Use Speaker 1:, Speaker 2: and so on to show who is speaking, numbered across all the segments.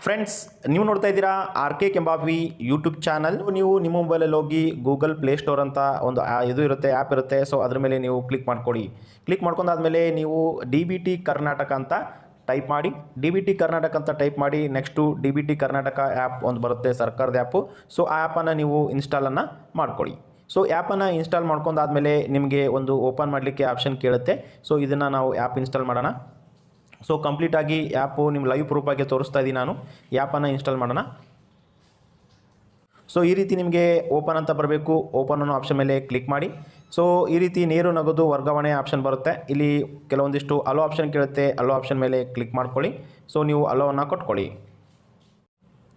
Speaker 1: Friends, ನೀವು ನೋಡ್ತಾ ಇದ್ದೀರಾ R K Kembhavi YouTube channel. ನೀವು ನಿಮ್ಮ ಮೊಬೈಲಲ್ಲಿ ಹೋಗಿ ಗೂಗಲ್ ಪ್ಲೇಸ್ಟೋರ್ ಅಂತ ಒಂದು ಇದು ಇರುತ್ತೆ, ಆ್ಯಪ್ ಇರುತ್ತೆ. ಸೊ ಅದ್ರ ಮೇಲೆ ನೀವು ಕ್ಲಿಕ್ ಮಾಡ್ಕೊಳ್ಳಿ. ಕ್ಲಿಕ್ ಮಾಡ್ಕೊಂಡಾದ್ಮೇಲೆ ನೀವು DBT ಕರ್ನಾಟಕ ಅಂತ ಟೈಪ್ ಮಾಡಿ. DBT ಕರ್ನಾಟಕ ಅಂತ ಟೈಪ್ ಮಾಡಿ. ನೆಕ್ಸ್ಟು DBT ಕರ್ನಾಟಕ ಆ್ಯಪ್ ಒಂದು ಬರುತ್ತೆ, ಸರ್ಕಾರದ ಆ್ಯಪು. ಸೊ ಆ ಆ್ಯಪನ್ನು ನೀವು ಇನ್ಸ್ಟಾಲನ್ನು ಮಾಡ್ಕೊಳ್ಳಿ. ಸೊ ಆ್ಯಪನ್ನು ಇನ್ಸ್ಟಾಲ್ ಮಾಡ್ಕೊಂಡಾದ್ಮೇಲೆ ನಿಮಗೆ ಒಂದು ಓಪನ್ ಮಾಡಲಿಕ್ಕೆ ಆಪ್ಷನ್ ಕೇಳುತ್ತೆ. ಸೊ ಇದನ್ನು ನಾವು ಆ್ಯಪ್ ಇನ್ಸ್ಟಾಲ್ ಮಾಡೋಣ. ಸೊ ಕಂಪ್ಲೀಟಾಗಿ ಆ್ಯಪು ನಿಮ್ಮ ಲೈವ್ ಪ್ರೂಫಾಗಿ ತೋರಿಸ್ತಾ ಇದ್ದೀನಿ ನಾನು. ಆ್ಯಪನ್ನು ಇನ್ಸ್ಟಾಲ್ ಮಾಡೋಣ. ಸೊ ಈ ರೀತಿ ನಿಮಗೆ ಓಪನ್ ಅಂತ ಬರಬೇಕು. ಓಪನ್ ಅನ್ನೋ ಆಪ್ಷನ್ ಮೇಲೆ ಕ್ಲಿಕ್ ಮಾಡಿ. ಸೊ ಈ ರೀತಿ ನೇರ ನಗದು ವರ್ಗಾವಣೆ ಆಪ್ಷನ್ ಬರುತ್ತೆ. ಇಲ್ಲಿ ಕೆಲವೊಂದಿಷ್ಟು ಅಲೋ ಆಪ್ಷನ್ ಕೇಳುತ್ತೆ. ಅಲೋ ಆಪ್ಷನ್ ಮೇಲೆ ಕ್ಲಿಕ್ ಮಾಡ್ಕೊಳ್ಳಿ. ಸೊ ನೀವು ಅಲೋವನ್ನು ಕೊಟ್ಕೊಳ್ಳಿ.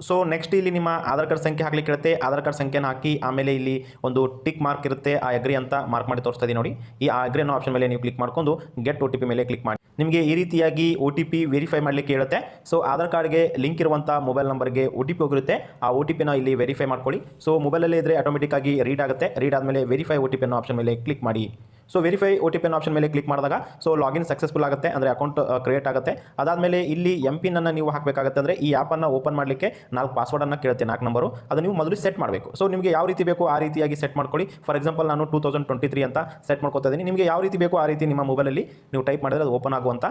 Speaker 1: ಸೊ ನೆಕ್ಸ್ಟ್ ಇಲ್ಲಿ ನಿಮ್ಮ ಆಧಾರ್ ಕಾರ್ಡ್ ಸಂಖ್ಯೆ ಹಾಕ್ಲಿಕ್ಕೆ ಇರುತ್ತೆ. ಆಧಾರ್ ಕಾರ್ಡ್ ಸಂಖ್ಯೆನ ಹಾಕಿ ಆಮೇಲೆ ಇಲ್ಲಿ ಒಂದು ಟಿಕ್ ಮಾರ್ಕ್ ಇರುತ್ತೆ, ಆ ಅಗ್ರಿ ಅಂತ ಮಾರ್ಕ್ ಮಾಡಿ ತೋರಿಸ್ತಾ ಇದ್ದೀನಿ ನೋಡಿ. ಈ ಅಗ್ರಿ ಅನ್ನೋ ಆಪ್ಷನ್ ಮೇಲೆ ನೀವು ಕ್ಲಿಕ್ ಮಾಡ್ಕೊಂಡು ಗೆಟ್ OTP ಮೇಲೆ ಕ್ಲಿಕ್ ಮಾಡಿ. ನಿಮಗೆ ಈ ರೀತಿಯಾಗಿ OTP ವೆರಿಫೈ ಮಾಡಲಿಕ್ಕೆ ಹೇಳುತ್ತೆ. ಸೊ ಆಧಾರ್ ಕಾರ್ಡ್ಗೆ ಲಿಂಕ್ ಇರುವಂಥ ಮೊಬೈಲ್ ನಂಬರ್ಗೆ OTP ಹೋಗಿರುತ್ತೆ. ಆ OTPನ ಇಲ್ಲಿ ವೆರಿಫೈ ಮಾಡ್ಕೊಳ್ಳಿ. ಸೊ ಮೊಬೈಲಲ್ಲೇ ಇದ್ದರೆ ಆಟೋಮೆಟಿಕ್ಕಾಗಿ ರೀಡ್ ಆಗುತ್ತೆ. ರೀಡ್ ಆದಮೇಲೆ ವೆರಿಫೈ OTP ಅನ್ನೋ ಆಪ್ಷನ್ ಮೇಲೆ ಕ್ಲಿಕ್ ಮಾಡಿ. ಸೊ ವೆರಿಫೈ OTP ಅನ್ನೋ ಆಪ್ಷನ್ ಮೇಲೆ ಕ್ಲಿಕ್ ಮಾಡಿದಾಗ ಸೊ ಲಾಗಿನ್ ಸಕ್ಸಸ್ಫುಲ್ ಆಗುತ್ತೆ, ಅಂದರೆ ಅಕೌಂಟ್ ಕ್ರಿಯೇಟ್ ಆಗುತ್ತೆ. ಅದಾದಮೇಲೆ ಇಲ್ಲಿ MPIN ಅನ್ನು ನೀವು ಹಾಕಬೇಕಾಗುತ್ತೆ. ಅಂದರೆ ಈ ಆ್ಯಪನ್ನು ಓಪನ್ ಮಾಡಲಿಕ್ಕೆ 4 ಪಾಸ್ವರ್ಡನ್ನು ಕೇಳುತ್ತೆ, 4 ನಂಬರು. ಅದು ನೀವು ಮೊದಲು ಸೆಟ್ ಮಾಡಬೇಕು. ಸೊ ನಿಮಗೆ ಯಾವ ರೀತಿ ಬೇಕು ಆ ರೀತಿಯಾಗಿ ಸೆಟ್ ಮಾಡ್ಕೊಳ್ಳಿ. ಫಾರ್ ಎಕ್ಸಾಂಪಲ್ ನಾನು 2023 ಅಂತ ಸೆಟ್ ಮಾಡ್ಕೊತಾ ಇದ್ದೀನಿ. ನಿಮಗೆ ಯಾವ ರೀತಿ ಬೇಕು ಆ ರೀತಿ ನಿಮ್ಮ ಮೊಬೈಲಲ್ಲಿ ನೀವು ಟೈಪ್ ಮಾಡಿದ್ರೆ ಅದು ಓಪನ್ ಆಗುವಂಥ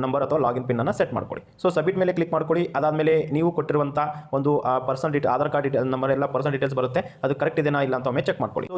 Speaker 1: ನಂಬರ್ ಅಥವಾ ಲಾಗಿನ್ ಪಿನ್ನನ್ನು ಸೆಟ್ ಮಾಡ್ಕೊಳ್ಳಿ. ಸೊ ಸಬ್ಮಿಟ್ ಮೇಲೆ ಕ್ಲಿಕ್ ಮಾಡ್ಕೊಳ್ಳಿ. ಅದಾದಮೇಲೆ ನೀವು ಕೊಟ್ಟಿರುವಂಥ ಒಂದು ಪರ್ಸನಲ್ ಆಧಾರ್ ಕಾರ್ಡ್ ನಂಬರ್ ಎಲ್ಲ ಪರ್ಸನಲ್ ಡೀಟೇಲ್ಸ್ ಬರುತ್ತೆ, ಅದು ಕರೆಕ್ಟ್ ಇದೆಯಾ ಇಲ್ಲ ಅಂತ ಒಮ್ಮೆ ಚೆಕ್ ಮಾಡ್ಕೊಳ್ಳಿ.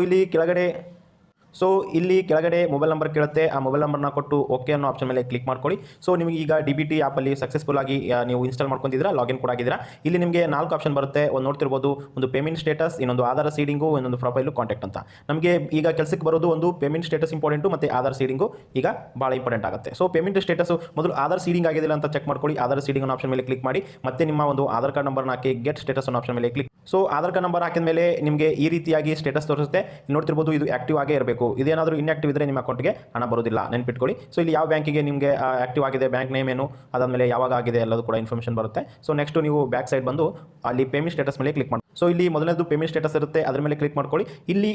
Speaker 1: ಸೊ ಇಲ್ಲಿ ಕೆಳಗಡೆ ಮೊಬೈಲ್ ನಂಬರ್ ಕೇಳುತ್ತೆ. ಆ ಮೊಬೈಲ್ ನಂಬರ್ನ ಕೊಟ್ಟು ಓಕೆ ಅನ್ನೋ ಆಪ್ಷನ್ ಮೇಲೆ ಕ್ಲಿಕ್ ಮಾಡ್ಕೊಳ್ಳಿ. ಸೊ ನಿಮಗೆ ಈಗ DBT ಆ್ಯಪಲ್ಲಿ ಸಕ್ಸಸ್ಫುಲ್ ಆಗಿ ನೀವು ಇನ್ಸ್ಟಾಲ್ ಮಾಡ್ಕೊಂಡಿದ್ದೀರಾ, ಲಾಗಿನ್ ಕೂಡ ಆಗಿದ್ದೀರಾ. ಇಲ್ಲಿ ನಿಮಗೆ 4 ಆಪ್ಷನ್ ಬರುತ್ತೆ. ಒಂದು ನೋಡ್ತಿರ್ಬೋದು, ಒಂದು ಪೇಮೆಂಟ್ ಸ್ಟೇಟಸ್, ಇನ್ನೊಂದು ಆಧಾರ್ ಸೀಡಿಂಗು, ಇನ್ನೊಂದು ಪ್ರೊಫೈಲು, ಕಾಂಟ್ಯಾಕ್ಟ್ ಅಂತ. ನಮಗೆ ಈಗ ಕೆಲಸಕ್ಕೆ ಬರೋದು ಒಂದು ಪೇಮೆಂಟ್ ಸ್ಟೇಟಸ್ ಇಂಪಾರ್ಟೆಂಟು ಮತ್ತು ಆಧಾರ್ ಸೀಡಿಂಗು ಈಗ ಭಾಳ ಇಂಪಾರ್ಟೆಂಟ್ ಆಗುತ್ತೆ. ಸೊ ಪೇಮೆಂಟ್ ಸ್ಟೇಟಸ್ ಮೊದಲು ಆಧಾರ್ ಸೀಡಿಂಗ್ ಆಗಿದಿಲ್ಲ ಅಂತ ಚೆಕ್ ಮಾಡ್ಕೊಳ್ಳಿ. ಆಧಾರ್ ಸೀಡಿಂಗ್ ಅನ್ನೋ ಆಪ್ಷನ್ ಮೇಲೆ ಕ್ಲಿಕ್ ಮಾಡಿ. ಮತ್ತೆ ನಿಮ್ಮ ಒಂದು ಆಧಾರ್ ಕಾರ್ಡ್ ನಂಬರ್ನ ಹಾಕಿ ಗೆಟ್ ಸ್ಟೇಟಸ್ ಅನ್ನೋ ಆಪ್ಷನ್ ಮೇಲೆ click. So Aadhaar card number ಹಾಕಿದ ಮೇಲೆ ನಿಮಗೆ ಈ ರೀತಿಯಾಗಿ ಸ್ಟೇಟಸ್ ತೋರಿಸುತ್ತೆ. ನೋಡ್ತಿರ್ಬೋದು, ಇದು ಆಕ್ಟಿವ್ ಆಗೇ ಇರಬೇಕು. ಇದೇನಾದರೂ ಇನ್ಆಕ್ಟಿವ್ ಇದ್ದರೆ ನಿಮ್ಮ ಅಕೌಂಟ್ಗೆ ಹಣ ಬರೋದಿಲ್ಲ, ನೆನ್ಪಿಟ್ಕೊಳ್ಳಿ. ಸೊ ಇಲ್ಲಿ ಯಾವ ಬ್ಯಾಂಕಿಗೆ ನಿಮಗೆ ಆಕ್ಟಿವ್ ಆಗಿದೆ, ಬ್ಯಾಂಕ್ ನೇಮ್ ಏನು, ಅದಾದಮೇಲೆ ಯಾವಾಗ ಆಗಿದೆ ಎಲ್ಲದು ಕೂಡ ಇನ್ಫಾರ್ಮೇಷನ್ ಬರುತ್ತೆ. ಸೊ ನೆಕ್ಸ್ಟ್ ನೀವು ಬ್ಯಾಕ್ ಸೈಡ್ ಬಂದು ಅಲ್ಲಿ ಪೇಮೆಂಟ್ ಸ್ಟೇಟಸ್ ಮೇಲೆ ಕ್ಲಿಕ್ ಮಾಡಿ. ಸೊ ಇಲ್ಲಿ ಮೊದಲನೇದು ಪೇಮೆಂಟ್ ಸ್ಟೇಟಸ್ ಇರುತ್ತೆ, ಅದರ ಮೇಲೆ ಕ್ಲಿಕ್ ಮಾಡ್ಕೊಳ್ಳಿ. ಇಲ್ಲಿ